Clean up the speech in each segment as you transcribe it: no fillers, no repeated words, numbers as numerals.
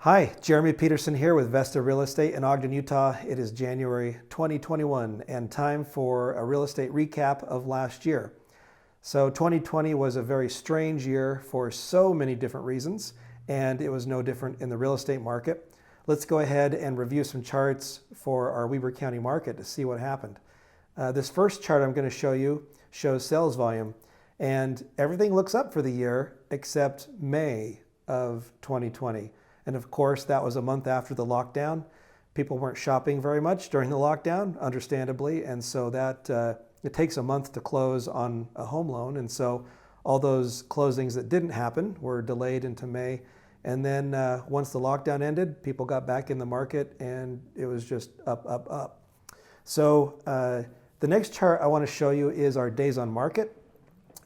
Hi, Jeremy Peterson here with Vesta Real Estate in Ogden, Utah. It is January 2021 and time for a real estate recap of last year. So 2020 was a very strange year for so many different reasons, and it was no different in the real estate market. Let's go ahead and review some charts for our Weber County market to see what happened. This first chart I'm going to show you shows sales volume, and everything looks up for the year except May of 2020. And of course, that was a month after the lockdown. People weren't shopping very much during the lockdown, understandably, and so that it takes a month to close on a home loan. And so all those closings that didn't happen were delayed into May. And then once the lockdown ended, people got back in the market and it was just up, up, up. So the next chart I want to show you is our days on market.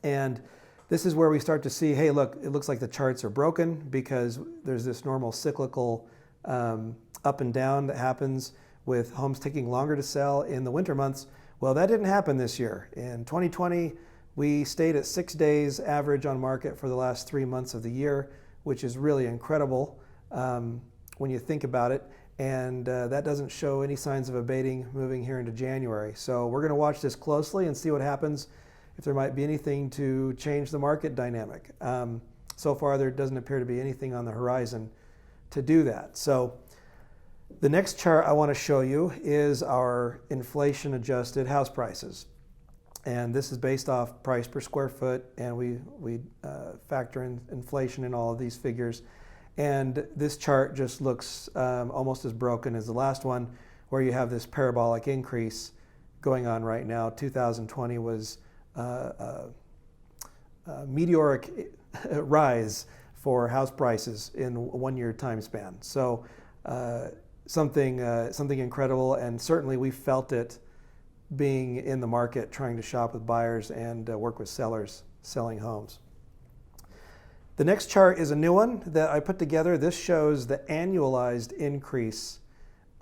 And this is where we start to see, hey, look, it looks like the charts are broken because there's this normal cyclical up and down that happens with homes taking longer to sell in the winter months. Well, that didn't happen this year. In 2020, we stayed at 6 days average on market for the last 3 months of the year, which is really incredible when you think about it. And that doesn't show any signs of abating moving here into January. So we're going to watch this closely and see what happens, if there might be anything to change the market dynamic. So far, there doesn't appear to be anything on the horizon to do that. So the next chart I want to show you is our inflation-adjusted house prices. And this is based off price per square foot, and we factor in inflation in all of these figures. And this chart just looks almost as broken as the last one, where you have this parabolic increase going on right now. 2020 was a meteoric rise for house prices in a 1 year time span. So something incredible, and certainly we felt it being in the market, trying to shop with buyers and work with sellers selling homes. The next chart is a new one that I put together. This shows the annualized increase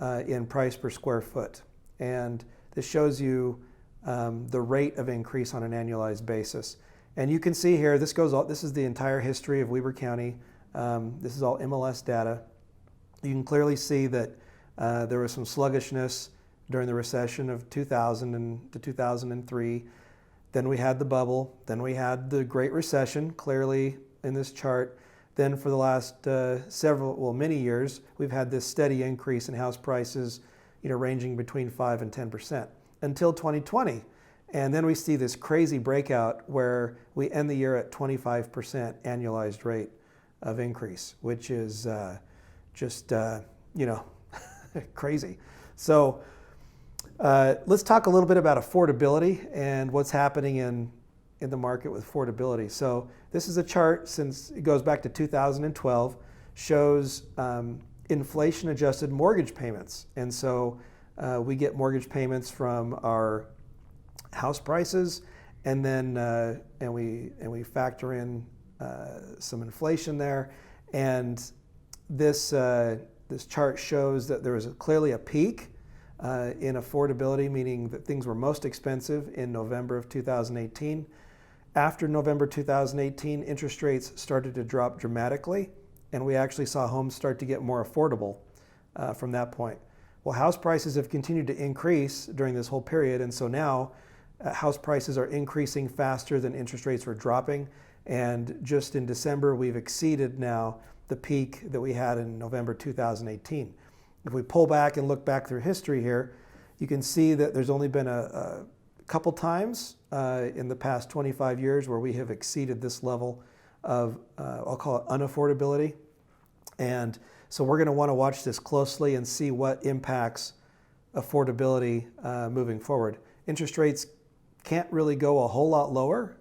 in price per square foot, and this shows you the rate of increase on an annualized basis. And you can see here, this is the entire history of Weber County. This is all MLS data. You can clearly see that there was some sluggishness during the recession of 2000 to 2003. Then we had the bubble. Then we had the Great Recession, clearly in this chart. Then for the last many years, we've had this steady increase in house prices, ranging between 5 and 10%. Until 2020. And then we see this crazy breakout where we end the year at 25% annualized rate of increase, which is just crazy. So let's talk a little bit about affordability and what's happening in the market with affordability. So this is a chart, since it goes back to 2012, shows inflation-adjusted mortgage payments. And so we get mortgage payments from our house prices, and then and we factor in some inflation there. And this chart shows that there was clearly a peak in affordability, meaning that things were most expensive in November of 2018. After November 2018, interest rates started to drop dramatically, and we actually saw homes start to get more affordable from that point. Well, house prices have continued to increase during this whole period, and so now house prices are increasing faster than interest rates were dropping, and just in December we've exceeded now the peak that we had in November 2018. If we pull back and look back through history here, you can see that there's only been a couple times in the past 25 years where we have exceeded this level of, I'll call it unaffordability. And so we're going to want to watch this closely and see what impacts affordability moving forward. Interest rates can't really go a whole lot lower.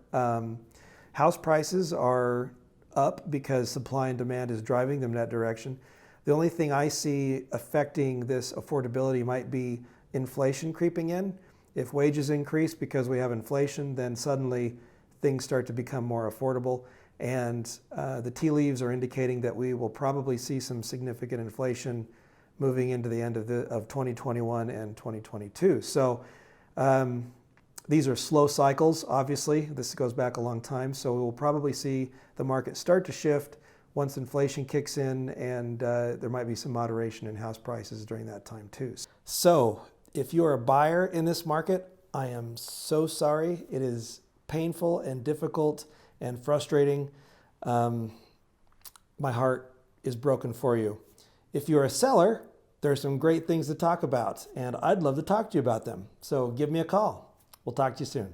House prices are up because supply and demand is driving them that direction. The only thing I see affecting this affordability might be inflation creeping in. If wages increase because we have inflation, then suddenly things start to become more affordable. And the tea leaves are indicating that we will probably see some significant inflation moving into the end of 2021 and 2022. So these are slow cycles, obviously. This goes back a long time. So we will probably see the market start to shift once inflation kicks in, and there might be some moderation in house prices during that time too. So if you're a buyer in this market, I am so sorry. It is painful and difficult and frustrating. My heart is broken for you. If you're a seller, there's some great things to talk about, and I'd love to talk to you about them. So give me a call. We'll talk to you soon.